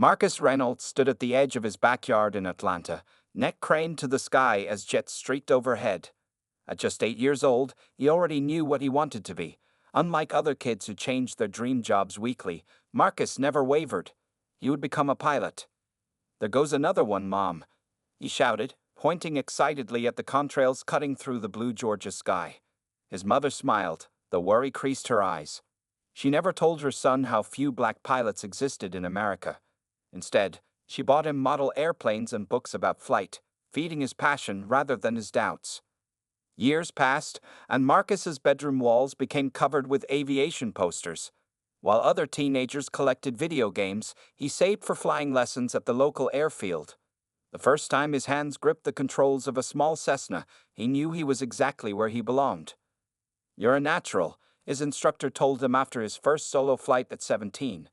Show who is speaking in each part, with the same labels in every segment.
Speaker 1: Marcus Reynolds stood at the edge of his backyard in Atlanta, neck craned to the sky as jets streaked overhead. At just 8 years old, he already knew what he wanted to be. Unlike other kids who changed their dream jobs weekly, Marcus never wavered. He would become a pilot. "There goes another one, Mom," he shouted, pointing excitedly at the contrails cutting through the blue Georgia sky. His mother smiled, though worry creased her eyes. She never told her son how few black pilots existed in America. Instead, she bought him model airplanes and books about flight, feeding his passion rather than his doubts. Years passed, and Marcus's bedroom walls became covered with aviation posters. While other teenagers collected video games, he saved for flying lessons at the local airfield. The first time his hands gripped the controls of a small Cessna, he knew he was exactly where he belonged. "You're a natural," his instructor told him after his first solo flight at 17.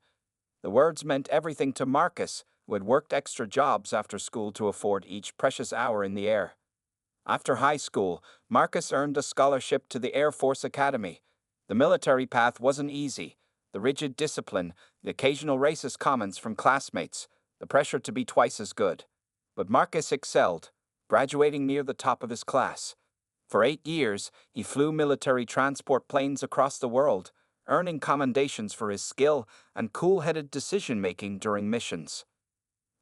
Speaker 1: The words meant everything to Marcus, who had worked extra jobs after school to afford each precious hour in the air. After high school, Marcus earned a scholarship to the Air Force Academy. The military path wasn't easy. The rigid discipline, the occasional racist comments from classmates, the pressure to be twice as good. But Marcus excelled, graduating near the top of his class. For 8 years, he flew military transport planes across the world, earning commendations for his skill and cool-headed decision-making during missions.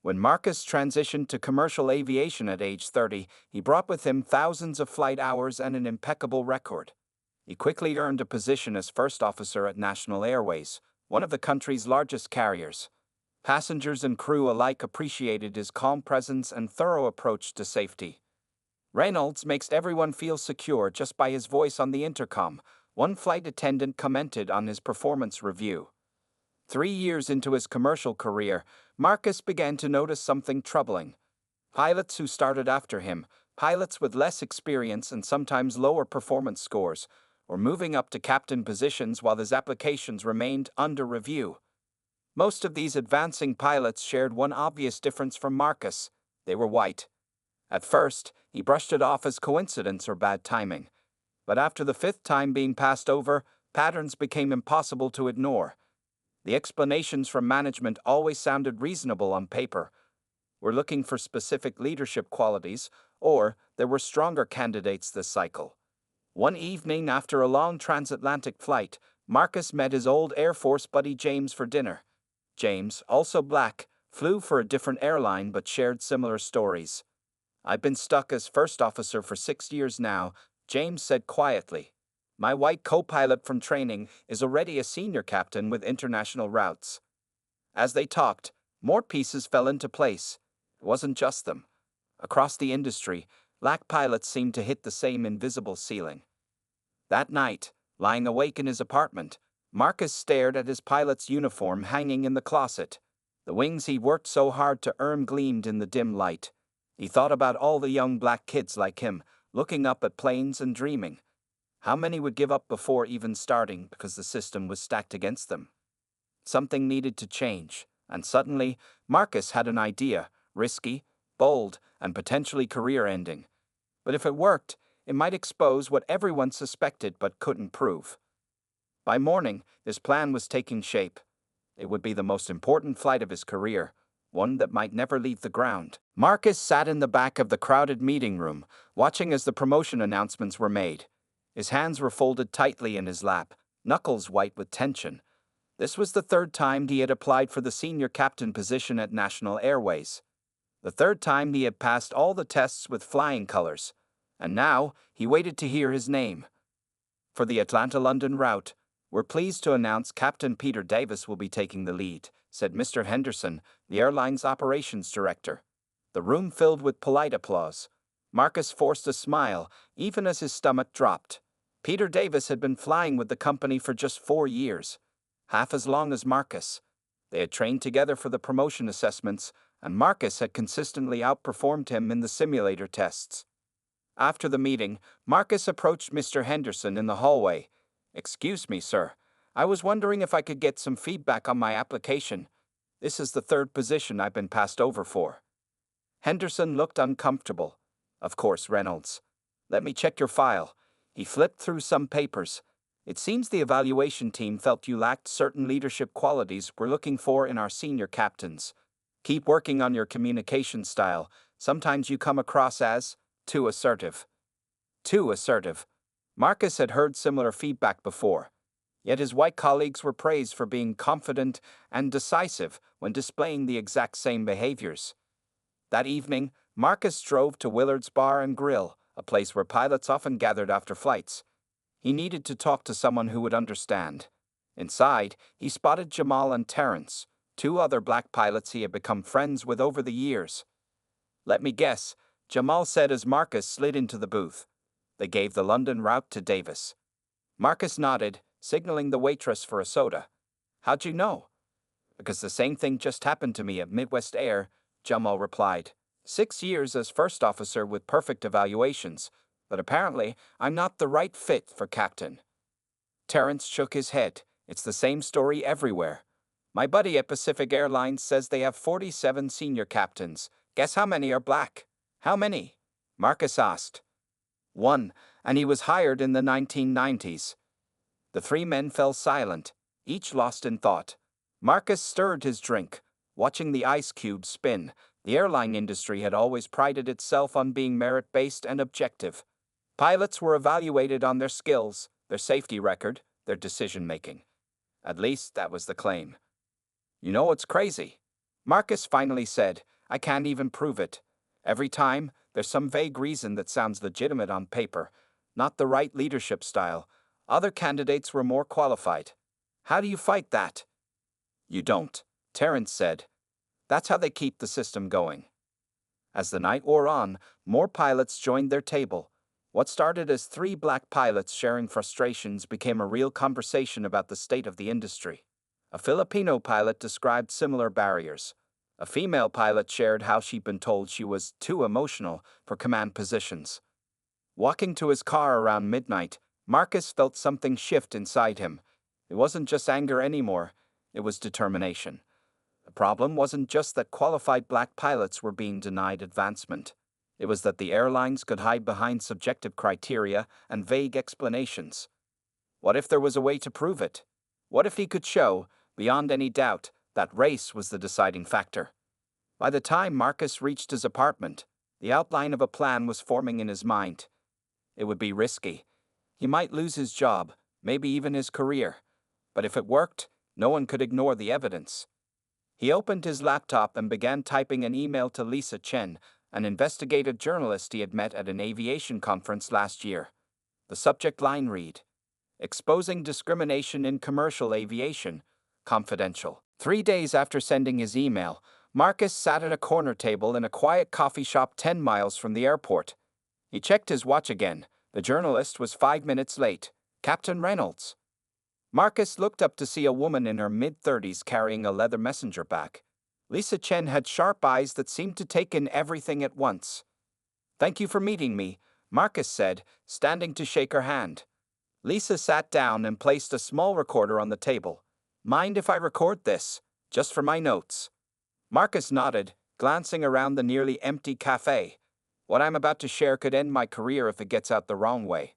Speaker 1: When Marcus transitioned to commercial aviation at age 30, he brought with him thousands of flight hours and an impeccable record. He quickly earned a position as first officer at National Airways, one of the country's largest carriers. Passengers and crew alike appreciated his calm presence and thorough approach to safety. "Reynolds makes everyone feel secure just by his voice on the intercom," one flight attendant commented on his performance review. 3 years into his commercial career, Marcus began to notice something troubling. Pilots who started after him, pilots with less experience and sometimes lower performance scores, were moving up to captain positions while his applications remained under review. Most of these advancing pilots shared one obvious difference from Marcus: they were white. At first, he brushed it off as coincidence or bad timing. But after the fifth time being passed over, patterns became impossible to ignore. The explanations from management always sounded reasonable on paper. "We're looking for specific leadership qualities," or "there were stronger candidates this cycle." One evening after a long transatlantic flight, Marcus met his old Air Force buddy James for dinner. James, also black, flew for a different airline but shared similar stories. "I've been stuck as first officer for 6 years now," James said quietly. "My white co-pilot from training is already a senior captain with international routes." As they talked, more pieces fell into place. It wasn't just them. Across the industry, black pilots seemed to hit the same invisible ceiling. That night, lying awake in his apartment, Marcus stared at his pilot's uniform hanging in the closet. The wings he'd worked so hard to earn gleamed in the dim light. He thought about all the young black kids like him, looking up at planes and dreaming. How many would give up before even starting because the system was stacked against them? Something needed to change, and suddenly, Marcus had an idea, risky, bold, and potentially career-ending. But if it worked, it might expose what everyone suspected but couldn't prove. By morning, his plan was taking shape. It would be the most important flight of his career, one that might never leave the ground. Marcus sat in the back of the crowded meeting room, watching as the promotion announcements were made. His hands were folded tightly in his lap, knuckles white with tension. This was the third time he had applied for the senior captain position at National Airways. The third time he had passed all the tests with flying colors. And now, he waited to hear his name. For the Atlanta-London route, "We're pleased to announce Captain Peter Davis will be taking the lead," said Mr. Henderson, the airline's operations director. The room filled with polite applause. Marcus forced a smile, even as his stomach dropped. Peter Davis had been flying with the company for just 4 years, half as long as Marcus. They had trained together for the promotion assessments, and Marcus had consistently outperformed him in the simulator tests. After the meeting, Marcus approached Mr. Henderson in the hallway. "Excuse me, sir. I was wondering if I could get some feedback on my application. This is the third position I've been passed over for." Henderson looked uncomfortable. "Of course, Reynolds. Let me check your file." He flipped through some papers. "It seems the evaluation team felt you lacked certain leadership qualities we're looking for in our senior captains. Keep working on your communication style. Sometimes you come across as too assertive. Too assertive. Marcus had heard similar feedback before, yet his white colleagues were praised for being confident and decisive when displaying the exact same behaviors. That evening, Marcus drove to Willard's Bar and Grill, a place where pilots often gathered after flights. He needed to talk to someone who would understand. Inside, he spotted Jamal and Terrence, two other black pilots he had become friends with over the years. "Let me guess," Jamal said as Marcus slid into the booth. They gave the London route to Davis. Marcus nodded, signaling the waitress for a soda. "How'd you know?" "Because the same thing just happened to me at Midwest Air," Jamal replied. 6 years as first officer with perfect evaluations, but apparently I'm not the right fit for captain." Terrence shook his head. "It's the same story everywhere. My buddy at Pacific Airlines says they have 47 senior captains. Guess how many are black?" "How many?" Marcus asked. "One, and he was hired in the 1990s. The three men fell silent, each lost in thought. Marcus stirred his drink, watching the ice cube spin. The airline industry had always prided itself on being merit-based and objective. Pilots were evaluated on their skills, their safety record, their decision-making. At least that was the claim. "You know what's crazy?" Marcus finally said. "I can't even prove it. Every time, there's some vague reason that sounds legitimate on paper, not the right leadership style. Other candidates were more qualified. How do you fight that?" "You don't," Terrence said. "That's how they keep the system going." As the night wore on, more pilots joined their table. What started as 3 black pilots sharing frustrations became a real conversation about the state of the industry. A Filipino pilot described similar barriers. A female pilot shared how she'd been told she was too emotional for command positions. Walking to his car around midnight, Marcus felt something shift inside him. It wasn't just anger anymore, it was determination. The problem wasn't just that qualified black pilots were being denied advancement. It was that the airlines could hide behind subjective criteria and vague explanations. What if there was a way to prove it? What if he could show, beyond any doubt, that race was the deciding factor? By the time Marcus reached his apartment, the outline of a plan was forming in his mind. It would be risky. He might lose his job, maybe even his career. But if it worked, no one could ignore the evidence. He opened his laptop and began typing an email to Lisa Chen, an investigative journalist he had met at an aviation conference last year. The subject line read, "Exposing discrimination in commercial aviation, confidential." 3 days after sending his email, Marcus sat at a corner table in a quiet coffee shop 10 miles from the airport. He checked his watch again. The journalist was 5 minutes late. Captain Reynolds. Marcus looked up to see a woman in her mid-30s carrying a leather messenger bag. Lisa Chen had sharp eyes that seemed to take in everything at once. "Thank you for meeting me," Marcus said, standing to shake her hand. Lisa sat down and placed a small recorder on the table. "Mind if I record this? Just for my notes?" Marcus nodded, glancing around the nearly empty cafe. "What I'm about to share could end my career if it gets out the wrong way."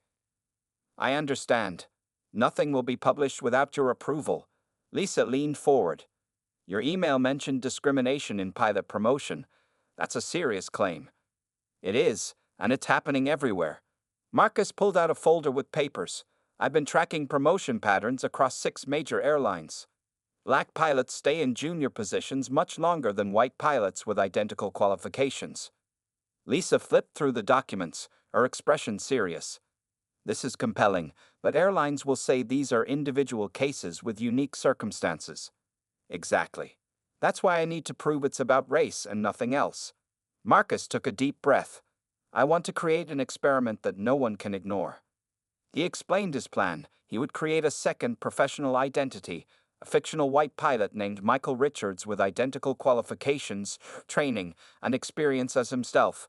Speaker 1: "I understand. Nothing will be published without your approval." Lisa leaned forward. "Your email mentioned discrimination in pilot promotion. That's a serious claim." "It is, and it's happening everywhere." Marcus pulled out a folder with papers. "I've been tracking promotion patterns across 6 major airlines. Black pilots stay in junior positions much longer than white pilots with identical qualifications." Lisa flipped through the documents, her expression serious. "This is compelling, but airlines will say these are individual cases with unique circumstances." "Exactly. That's why I need to prove it's about race and nothing else." Marcus took a deep breath. "I want to create an experiment that no one can ignore." He explained his plan. He would create a second professional identity, a fictional white pilot named Michael Richards with identical qualifications, training, and experience as himself.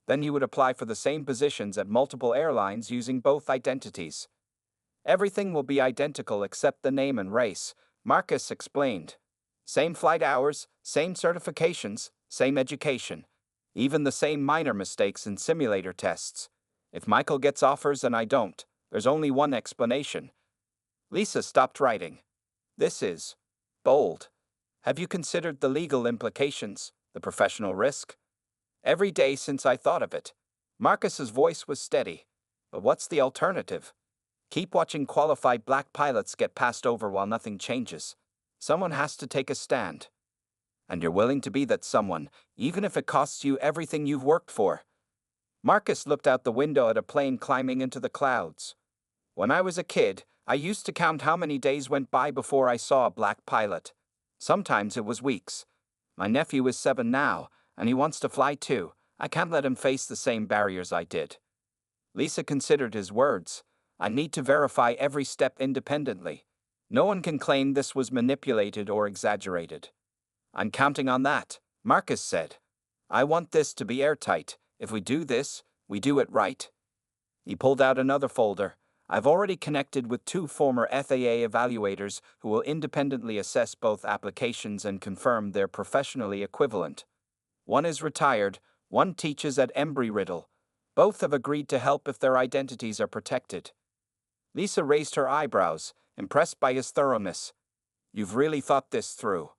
Speaker 1: Then he would apply for the same positions at multiple airlines using both identities. "Everything will be identical except the name and race," Marcus explained. "Same flight hours, same certifications, same education. Even the same minor mistakes in simulator tests. If Michael gets offers and I don't, there's only one explanation." Lisa stopped writing. "This is bold. Have you considered the legal implications, the professional risk? Every day since I thought of it. Marcus's voice was steady. But what's the alternative? Keep watching qualified black pilots get passed over while nothing changes. Someone has to take a stand. And you're willing to be that someone, even if it costs you everything you've worked for. Marcus looked out the window at a plane climbing into the clouds. When I was a kid, I used to count how many days went by before I saw a black pilot. Sometimes it was weeks. My nephew is 7 now, and he wants to fly too. I can't let him face the same barriers I did. Lisa considered his words. I need to verify every step independently. No one can claim this was manipulated or exaggerated. I'm counting on that, Marcus said. I want this to be airtight. If we do this, we do it right. He pulled out another folder. I've already connected with 2 former FAA evaluators who will independently assess both applications and confirm they're professionally equivalent. One is retired, one teaches at Embry-Riddle. Both have agreed to help if their identities are protected. Lisa raised her eyebrows, impressed by his thoroughness. You've really thought this through.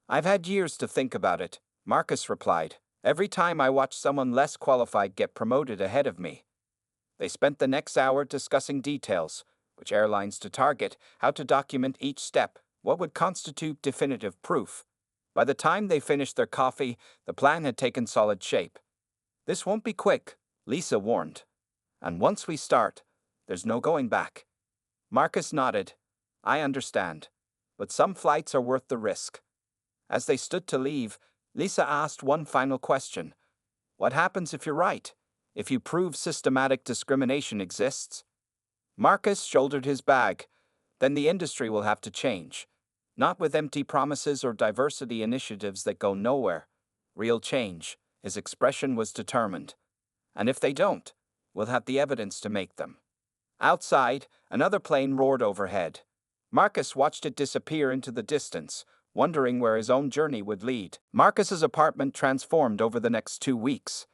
Speaker 1: I've had years to think about it, Marcus replied. Every time I watch someone less qualified get promoted ahead of me. They spent the next hour discussing details, which airlines to target, how to document each step, what would constitute definitive proof. By the time they finished their coffee, the plan had taken solid shape. This won't be quick, Lisa warned. And once we start, there's no going back. Marcus nodded. I understand. But some flights are worth the risk. As they stood to leave, Lisa asked one final question. What happens if you're right? If you prove systematic discrimination exists? Marcus shouldered his bag. Then the industry will have to change. Not with empty promises or diversity initiatives that go nowhere. Real change. His expression was determined. And if they don't, we'll have the evidence to make them. Outside, another plane roared overhead. Marcus watched it disappear into the distance, wondering where his own journey would lead. Marcus's apartment transformed over the next 2 weeks.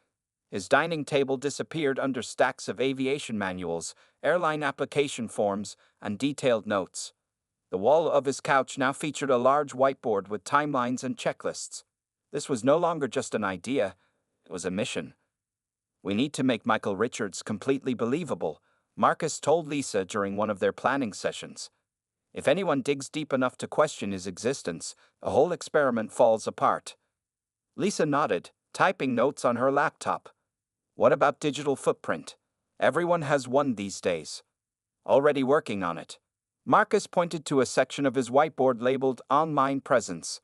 Speaker 1: His dining table disappeared under stacks of aviation manuals, airline application forms, and detailed notes. The wall of his couch now featured a large whiteboard with timelines and checklists. This was no longer just an idea, it was a mission. We need to make Michael Richards completely believable, Marcus told Lisa during one of their planning sessions. If anyone digs deep enough to question his existence, the whole experiment falls apart. Lisa nodded, typing notes on her laptop. What about digital footprint? Everyone has one these days. Already working on it. Marcus pointed to a section of his whiteboard labeled Online Presence.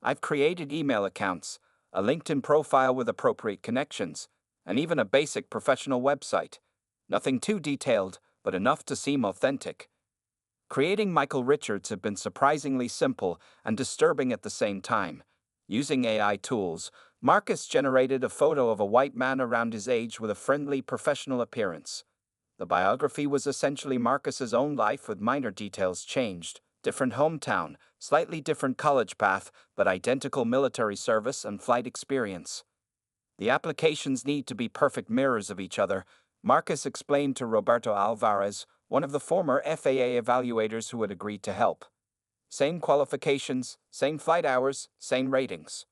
Speaker 1: I've created email accounts, a LinkedIn profile with appropriate connections, and even a basic professional website. Nothing too detailed, but enough to seem authentic. Creating Michael Richards had been surprisingly simple and disturbing at the same time. Using AI tools, Marcus generated a photo of a white man around his age with a friendly, professional appearance. The biography was essentially Marcus's own life with minor details changed. Different hometown, slightly different college path, but identical military service and flight experience. The applications need to be perfect mirrors of each other, Marcus explained to Roberto Alvarez, one of the former FAA evaluators who had agreed to help. Same qualifications, same flight hours, same ratings.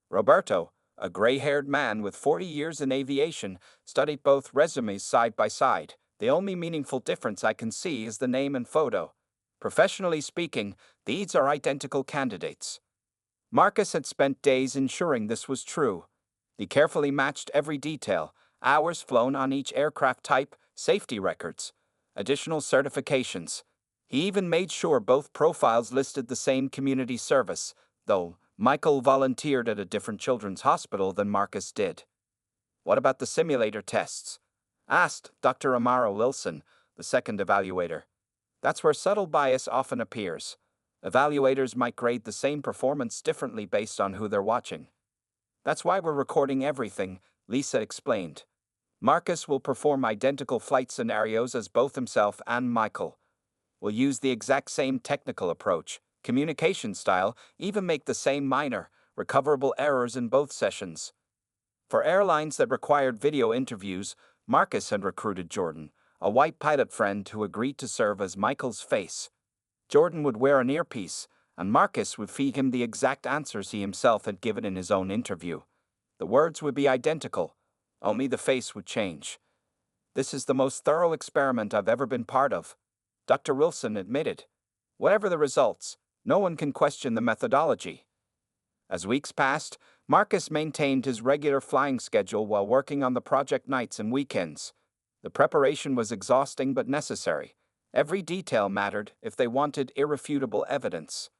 Speaker 1: Roberto, a gray-haired man with 40 years in aviation, studied both resumes side by side. The only meaningful difference I can see is the name and photo. Professionally speaking, these are identical candidates. Marcus had spent days ensuring this was true. He carefully matched every detail, hours flown on each aircraft type, safety records, additional certifications. He even made sure both profiles listed the same community service, though Michael volunteered at a different children's hospital than Marcus did. What about the simulator tests? Asked Dr. Amaro Wilson, the second evaluator. That's where subtle bias often appears. Evaluators might grade the same performance differently based on who they're watching. That's why we're recording everything, Lisa explained. Marcus will perform identical flight scenarios as both himself and Michael. We'll use the exact same technical approach, communication style, even make the same minor, recoverable errors in both sessions. For airlines that required video interviews, Marcus had recruited Jordan, a white pilot friend who agreed to serve as Michael's face. Jordan would wear an earpiece, and Marcus would feed him the exact answers he himself had given in his own interview. The words would be identical, only the face would change. "This is the most thorough experiment I've ever been part of," Dr. Wilson admitted. "Whatever the results, no one can question the methodology." As weeks passed, Marcus maintained his regular flying schedule while working on the project nights and weekends. The preparation was exhausting but necessary. Every detail mattered if they wanted irrefutable evidence.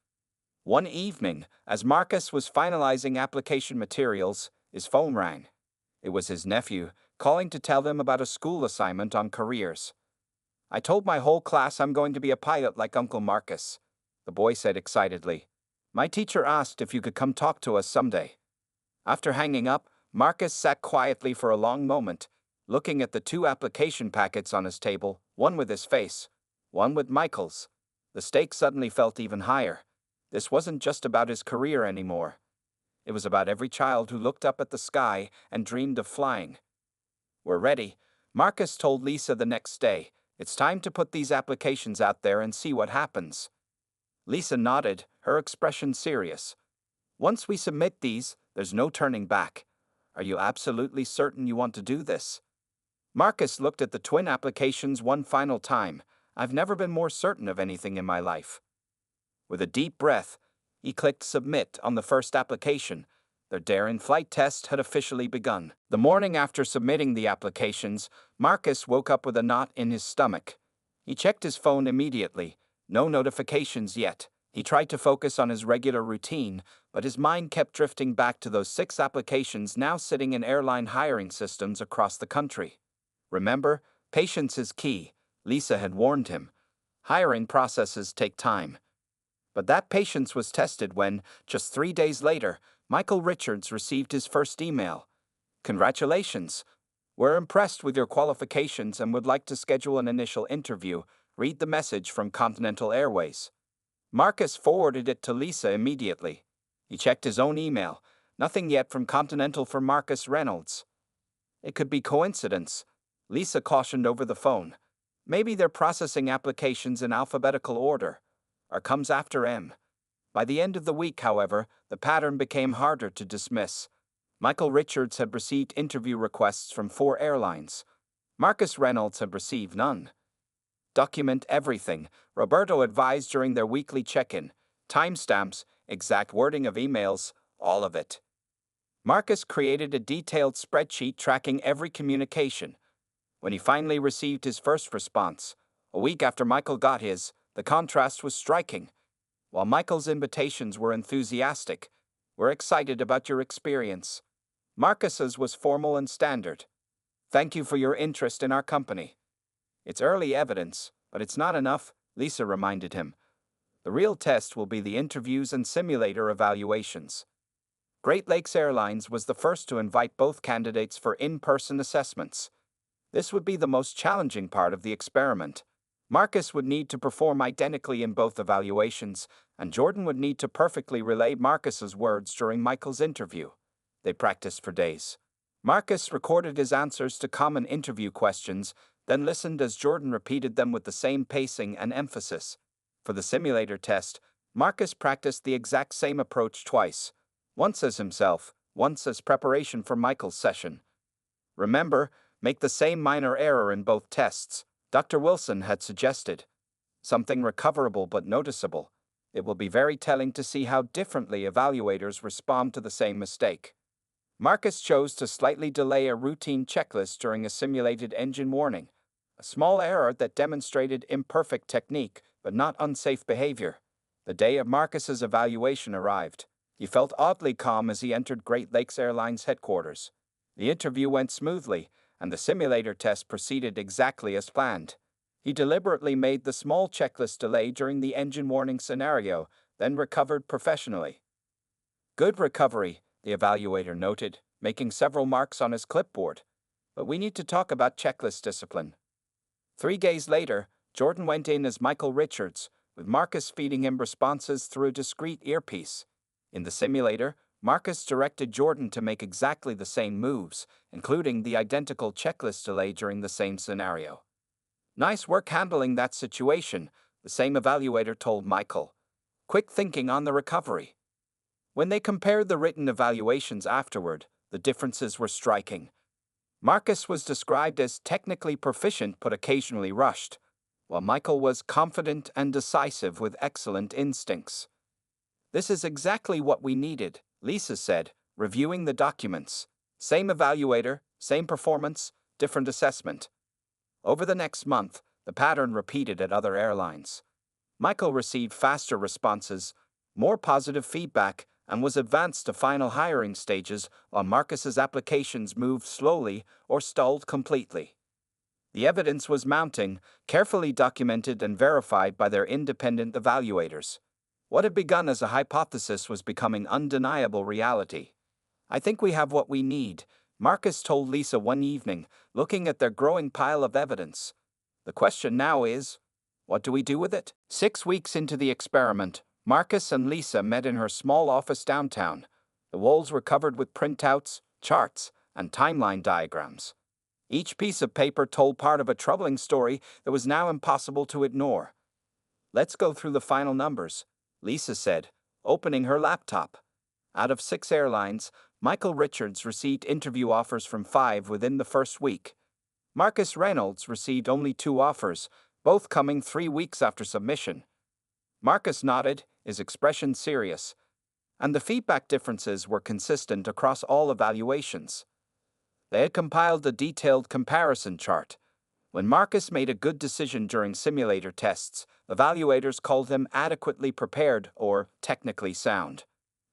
Speaker 1: One evening, as Marcus was finalizing application materials, his phone rang. It was his nephew, calling to tell them about a school assignment on careers. "I told my whole class I'm going to be a pilot like Uncle Marcus," the boy said excitedly. "My teacher asked if you could come talk to us someday." After hanging up, Marcus sat quietly for a long moment, looking at the two application packets on his table, one with his face, one with Michael's. The stakes suddenly felt even higher. This wasn't just about his career anymore. It was about every child who looked up at the sky and dreamed of flying. "We're ready," Marcus told Lisa the next day. "It's time to put these applications out there and see what happens." Lisa nodded, her expression serious. "Once we submit these, there's no turning back. Are you absolutely certain you want to do this?" Marcus looked at the twin applications one final time. "I've never been more certain of anything in my life." With a deep breath, he clicked Submit on the first application. Their daring flight test had officially begun. The morning after submitting the applications, Marcus woke up with a knot in his stomach. He checked his phone immediately. No notifications yet. He tried to focus on his regular routine, but his mind kept drifting back to those 6 applications now sitting in airline hiring systems across the country. "Remember, patience is key," Lisa had warned him. "Hiring processes take time." But that patience was tested when, just 3 days later, Michael Richards received his first email. "Congratulations. We're impressed with your qualifications and would like to schedule an initial interview. Read the message from Continental Airways." Marcus forwarded it to Lisa immediately. He checked his own email. Nothing yet from Continental for Marcus Reynolds. It could be coincidence, Lisa cautioned over the phone. Maybe they're processing applications in alphabetical order. Or comes after M. By the end of the week, however, the pattern became harder to dismiss. Michael Richards had received interview requests from 4 airlines. Marcus Reynolds had received none. "Document everything," Roberto advised during their weekly check-in. "Timestamps, exact wording of emails, all of it." Marcus created a detailed spreadsheet tracking every communication. When he finally received his first response, a week after Michael got his, the contrast was striking. While Michael's invitations were enthusiastic, "We're excited about your experience," Marcus's was formal and standard. "Thank you for your interest in our company." "It's early evidence, but it's not enough," Lisa reminded him. "The real test will be the interviews and simulator evaluations." Great Lakes Airlines was the first to invite both candidates for in-person assessments. This would be the most challenging part of the experiment. Marcus would need to perform identically in both evaluations, and Jordan would need to perfectly relay Marcus's words during Michael's interview. They practiced for days. Marcus recorded his answers to common interview questions, then listened as Jordan repeated them with the same pacing and emphasis. For the simulator test, Marcus practiced the exact same approach twice, once as himself, once as preparation for Michael's session. "Remember, make the same minor error in both tests," Dr. Wilson had suggested. "Something recoverable but noticeable. It will be very telling to see how differently evaluators respond to the same mistake." Marcus chose to slightly delay a routine checklist during a simulated engine warning, a small error that demonstrated imperfect technique but not unsafe behavior. The day of Marcus's evaluation arrived. He felt oddly calm as he entered Great Lakes Airlines headquarters. The interview went smoothly, and the simulator test proceeded exactly as planned. He deliberately made the small checklist delay during the engine warning scenario, then recovered professionally. "Good recovery," the evaluator noted, making several marks on his clipboard. "But we need to talk about checklist discipline." 3 days later, Jordan went in as Michael Richards, with Marcus feeding him responses through a discreet earpiece. In the simulator, Marcus directed Jordan to make exactly the same moves, including the identical checklist delay during the same scenario. "Nice work handling that situation," the same evaluator told Michael. quick thinking on the recovery. When they compared the written evaluations afterward, the differences were striking. Marcus was described as technically proficient but occasionally rushed, while Michael was confident and decisive with excellent instincts. "This is exactly what we needed," Lisa said, reviewing the documents. "Same evaluator, same performance, different assessment." Over the next month, the pattern repeated at other airlines. Michael received faster responses, more positive feedback, and was advanced to final hiring stages, while Marcus's applications moved slowly or stalled completely. The evidence was mounting, carefully documented and verified by their independent evaluators. What had begun as a hypothesis was becoming undeniable reality. "I think we have what we need," Marcus told Lisa one evening, looking at their growing pile of evidence. "The question now is, what do we do with it?" 6 weeks into the experiment, Marcus and Lisa met in her small office downtown. The walls were covered with printouts, charts, and timeline diagrams. Each piece of paper told part of a troubling story that was now impossible to ignore. "Let's go through the final numbers," Lisa said, opening her laptop. Out of 6 airlines, Michael Richards received interview offers from 5 within the first week. Marcus Reynolds received only 2 offers, both coming 3 weeks after submission. Marcus nodded, his expression serious, and the feedback differences were consistent across all evaluations. They had compiled a detailed comparison chart. When Marcus made a good decision during simulator tests, evaluators called him adequately prepared or technically sound.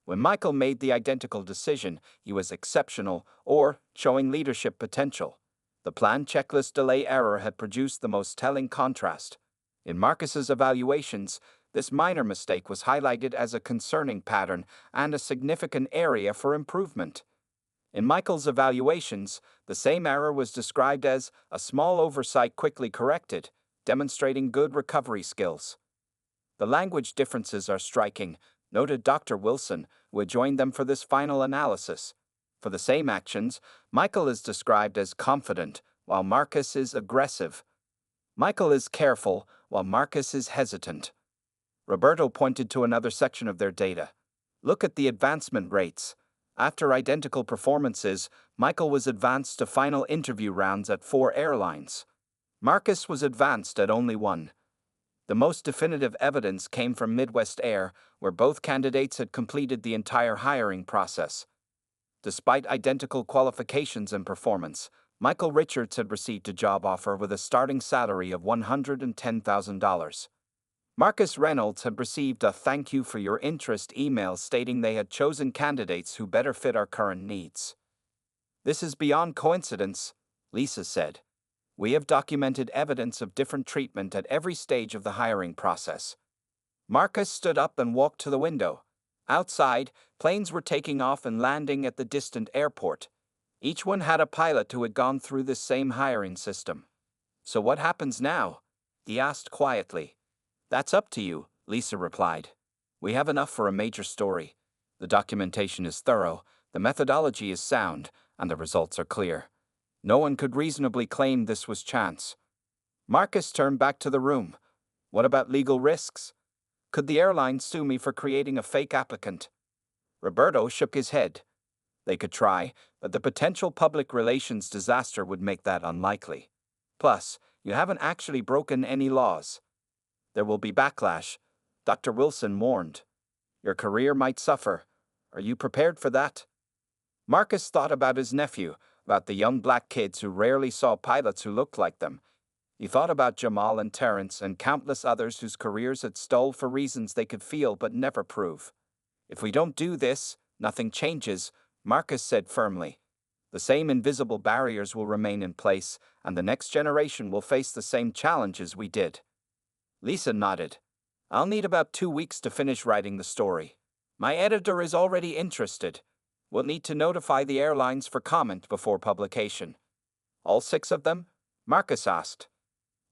Speaker 1: When Michael made the identical decision, he was exceptional or showing leadership potential. The planned checklist delay error had produced the most telling contrast. In Marcus's evaluations, this minor mistake was highlighted as a concerning pattern and a significant area for improvement. In Michael's evaluations, the same error was described as a small oversight quickly corrected, demonstrating good recovery skills. "The language differences are striking," noted Dr. Wilson, who had joined them for this final analysis. For the same actions, Michael is described as confident, while Marcus is aggressive. Michael is careful, while Marcus is hesitant. Roberto pointed to another section of their data. "Look at the advancement rates. After identical performances, Michael was advanced to final interview rounds at 4 airlines. Marcus was advanced at only 1. The most definitive evidence came from Midwest Air, where both candidates had completed the entire hiring process. Despite identical qualifications and performance, Michael Richards had received a job offer with a starting salary of $110,000. Marcus Reynolds had received a "thank you for your interest" email stating they had chosen candidates who better fit our current needs. "This is beyond coincidence," Lisa said. "We have documented evidence of different treatment at every stage of the hiring process." Marcus stood up and walked to the window. Outside, planes were taking off and landing at the distant airport. Each one had a pilot who had gone through this same hiring system. "So what happens now?" he asked quietly. "That's up to you," Lisa replied. "We have enough for a major story. The documentation is thorough, the methodology is sound, and the results are clear. No one could reasonably claim this was chance." Marcus turned back to the room. "What about legal risks? Could the airline sue me for creating a fake applicant?" Roberto shook his head. "They could try, but the potential public relations disaster would make that unlikely. Plus, you haven't actually broken any laws." "There will be backlash," Dr. Wilson warned. "Your career might suffer. Are you prepared for that?" Marcus thought about his nephew, about the young black kids who rarely saw pilots who looked like them. He thought about Jamal and Terrence and countless others whose careers had stalled for reasons they could feel but never prove. "If we don't do this, nothing changes," Marcus said firmly. "The same invisible barriers will remain in place, and the next generation will face the same challenges we did." Lisa nodded. "I'll need about 2 weeks to finish writing the story. My editor is already interested. We'll need to notify the airlines for comment before publication." "All 6 of them?" Marcus asked.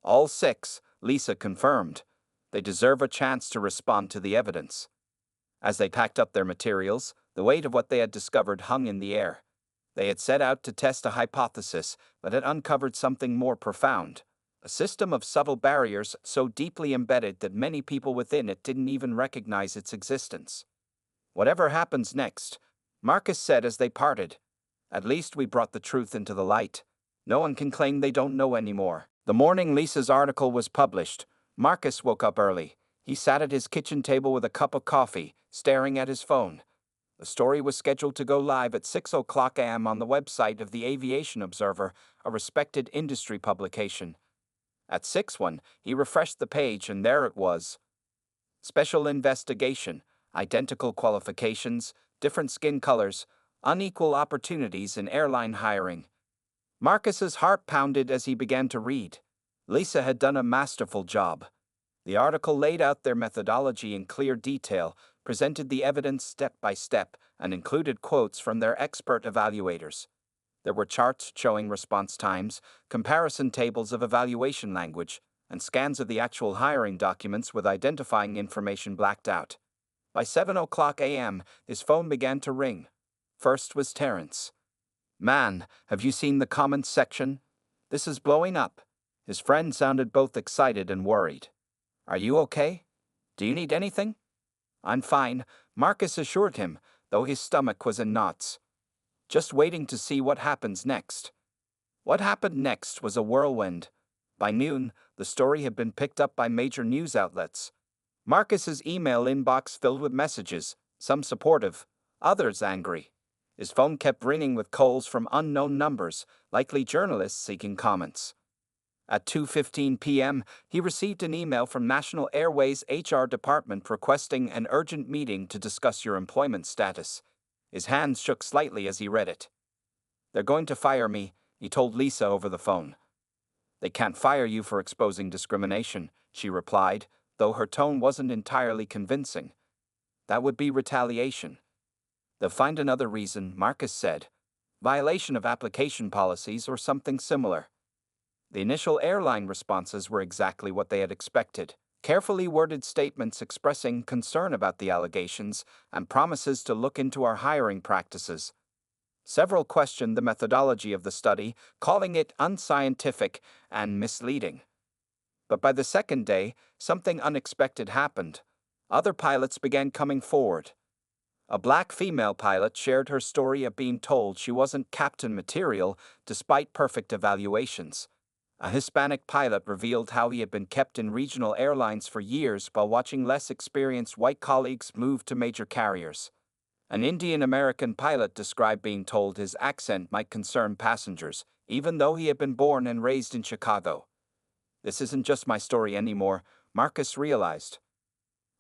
Speaker 1: "All 6, Lisa confirmed. They deserve a chance to respond to the evidence." As they packed up their materials, the weight of what they had discovered hung in the air. They had set out to test a hypothesis, but had uncovered something more profound. a system of subtle barriers so deeply embedded that many people within it didn't even recognize its existence. Whatever happens next, Marcus said as they parted, at least we brought the truth into the light. No one can claim they don't know anymore. The morning Lisa's article was published, Marcus woke up early. He sat at his kitchen table with a cup of coffee, staring at his phone. The story was scheduled to go live at 6:00 a.m. on the website of the Aviation Observer, a respected industry publication. At 6:01, he refreshed the page and there it was. Special investigation, identical qualifications, different skin colors, unequal opportunities in airline hiring. Marcus's heart pounded as he began to read. Lisa had done a masterful job. The article laid out their methodology in clear detail, presented the evidence step by step, and included quotes from their expert evaluators. There were charts showing response times, comparison tables of evaluation language, and scans of the actual hiring documents with identifying information blacked out. By 7:00 a.m., his phone began to ring. First was Terrence. "Man, have you seen the comments section? This is blowing up." His friend sounded both excited and worried. "Are you okay? Do you need anything?" "I'm fine," Marcus assured him, though his stomach was in knots. Just waiting to see what happens next. What happened next was a whirlwind. By noon, the story had been picked up by major news outlets. Marcus's email inbox filled with messages, some supportive, others angry. His phone kept ringing with calls from unknown numbers, likely journalists seeking comments. At 2:15 p.m., he received an email from National Airways' HR department requesting an urgent meeting to discuss your employment status. His hands shook slightly as he read it. "They're going to fire me," he told Lisa over the phone. "They can't fire you for exposing discrimination," she replied, though her tone wasn't entirely convincing. "That would be retaliation." "They'll find another reason," Marcus said. "Violation of application policies or something similar." The initial airline responses were exactly what they had expected. Carefully worded statements expressing concern about the allegations and promises to look into our hiring practices. Several questioned the methodology of the study, calling it unscientific and misleading. But by the second day, something unexpected happened. Other pilots began coming forward. A black female pilot shared her story of being told she wasn't captain material despite perfect evaluations. A Hispanic pilot revealed how he had been kept in regional airlines for years while watching less experienced white colleagues move to major carriers. An Indian-American pilot described being told his accent might concern passengers, even though he had been born and raised in Chicago. This isn't just my story anymore, Marcus realized.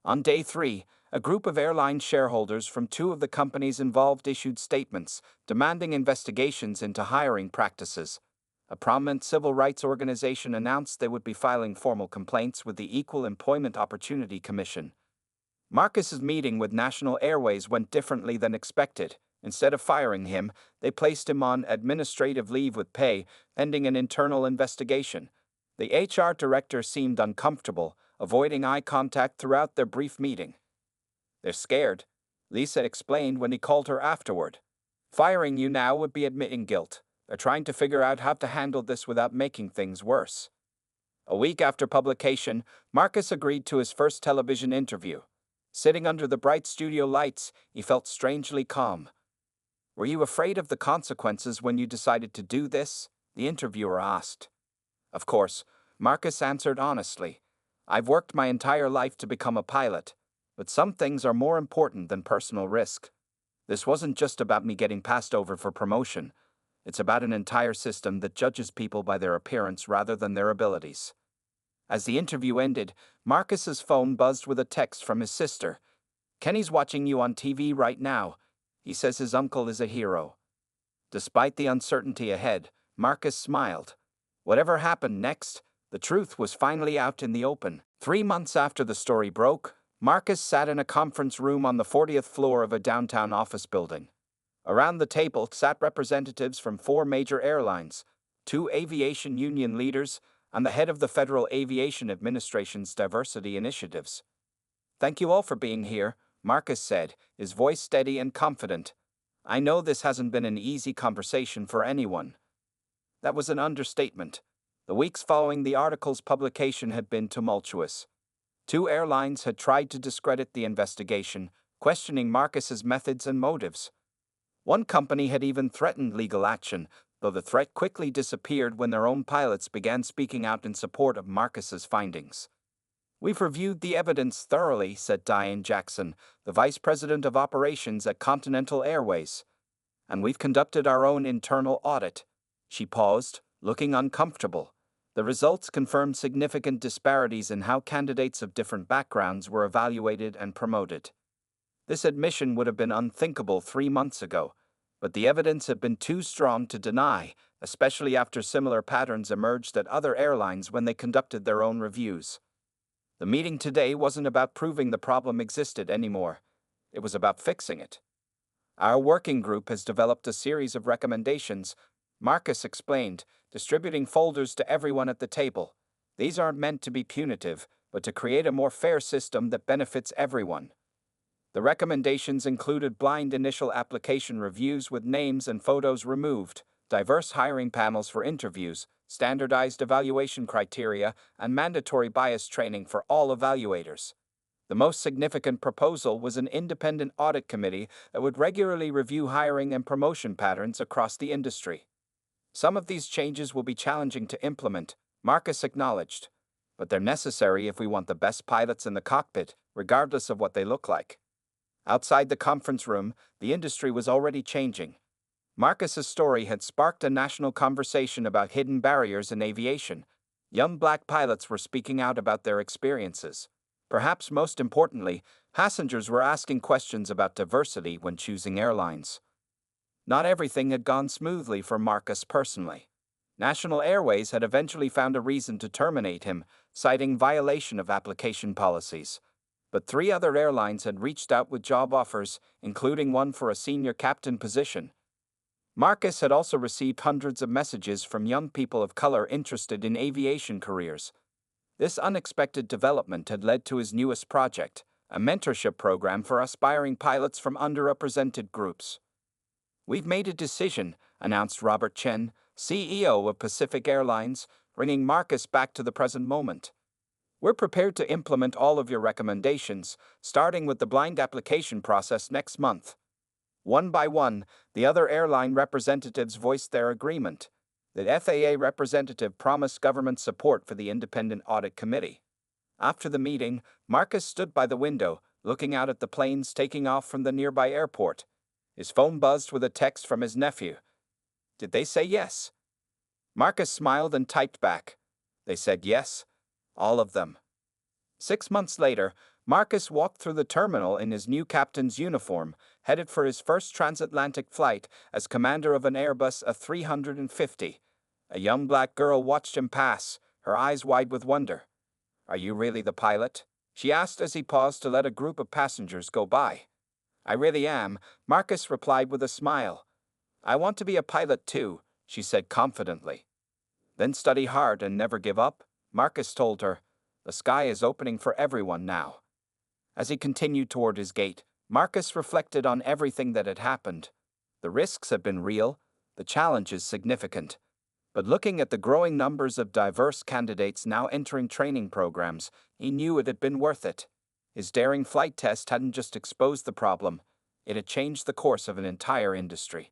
Speaker 1: On day 3, a group of airline shareholders from 2 of the companies involved issued statements demanding investigations into hiring practices. A prominent civil rights organization announced they would be filing formal complaints with the Equal Employment Opportunity Commission. Marcus's meeting with National Airways went differently than expected. Instead of firing him, they placed him on administrative leave with pay, pending an internal investigation. The HR director seemed uncomfortable, avoiding eye contact throughout their brief meeting. "They're scared," Lisa explained when he called her afterward. "Firing you now would be admitting guilt. They're trying to figure out how to handle this without making things worse." A week after publication, Marcus agreed to his first television interview. Sitting under the bright studio lights, he felt strangely calm. "Were you afraid of the consequences when you decided to do this?" the interviewer asked. Of course, Marcus answered honestly. "I've worked my entire life to become a pilot, but some things are more important than personal risk. This wasn't just about me getting passed over for promotion. It's about an entire system that judges people by their appearance rather than their abilities." As the interview ended, Marcus's phone buzzed with a text from his sister. "Kenny's watching you on TV right now. He says his uncle is a hero." Despite the uncertainty ahead, Marcus smiled. Whatever happened next, the truth was finally out in the open. 3 months after the story broke, Marcus sat in a conference room on the 40th floor of a downtown office building. Around the table sat representatives from 4 major airlines, 2 aviation union leaders, and the head of the Federal Aviation Administration's diversity initiatives. "Thank you all for being here," Marcus said, his voice steady and confident. "I know this hasn't been an easy conversation for anyone." That was an understatement. The weeks following the article's publication had been tumultuous. Two airlines had tried to discredit the investigation, questioning Marcus's methods and motives. One company had even threatened legal action, though the threat quickly disappeared when their own pilots began speaking out in support of Marcus's findings. "We've reviewed the evidence thoroughly," said Diane Jackson, the vice president of operations at Continental Airways. "And we've conducted our own internal audit." She paused, looking uncomfortable. The results confirmed significant disparities in how candidates of different backgrounds were evaluated and promoted. This admission would have been unthinkable 3 months ago, but the evidence had been too strong to deny, especially after similar patterns emerged at other airlines when they conducted their own reviews. The meeting today wasn't about proving the problem existed anymore. It was about fixing it. "Our working group has developed a series of recommendations," Marcus explained, distributing folders to everyone at the table. "These aren't meant to be punitive, but to create a more fair system that benefits everyone." The recommendations included blind initial application reviews with names and photos removed, diverse hiring panels for interviews, standardized evaluation criteria, and mandatory bias training for all evaluators. The most significant proposal was an independent audit committee that would regularly review hiring and promotion patterns across the industry. "Some of these changes will be challenging to implement," Marcus acknowledged, "but they're necessary if we want the best pilots in the cockpit, regardless of what they look like." Outside the conference room, the industry was already changing. Marcus's story had sparked a national conversation about hidden barriers in aviation. Young black pilots were speaking out about their experiences. Perhaps most importantly, passengers were asking questions about diversity when choosing airlines. Not everything had gone smoothly for Marcus personally. National Airways had eventually found a reason to terminate him, citing violation of application policies. But 3 other airlines had reached out with job offers, including one for a senior captain position. Marcus had also received hundreds of messages from young people of color interested in aviation careers. This unexpected development had led to his newest project, a mentorship program for aspiring pilots from underrepresented groups. "We've made a decision," announced Robert Chen, CEO of Pacific Airlines, bringing Marcus back to the present moment. "We're prepared to implement all of your recommendations, starting with the blind application process next month." One by one, the other airline representatives voiced their agreement. The FAA representative promised government support for the independent audit committee. After the meeting, Marcus stood by the window, looking out at the planes taking off from the nearby airport. His phone buzzed with a text from his nephew. "Did they say yes?" Marcus smiled and typed back. "They said yes. All of them." 6 months later, Marcus walked through the terminal in his new captain's uniform, headed for his first transatlantic flight as commander of an Airbus A350. A young black girl watched him pass, her eyes wide with wonder. "Are you really the pilot?" she asked as he paused to let a group of passengers go by. "I really am," Marcus replied with a smile. "I want to be a pilot too," she said confidently. "Then study hard and never give up," Marcus told her. "The sky is opening for everyone now." As he continued toward his gate, Marcus reflected on everything that had happened. The risks had been real, the challenges significant. But looking at the growing numbers of diverse candidates now entering training programs, he knew it had been worth it. His daring flight test hadn't just exposed the problem, it had changed the course of an entire industry.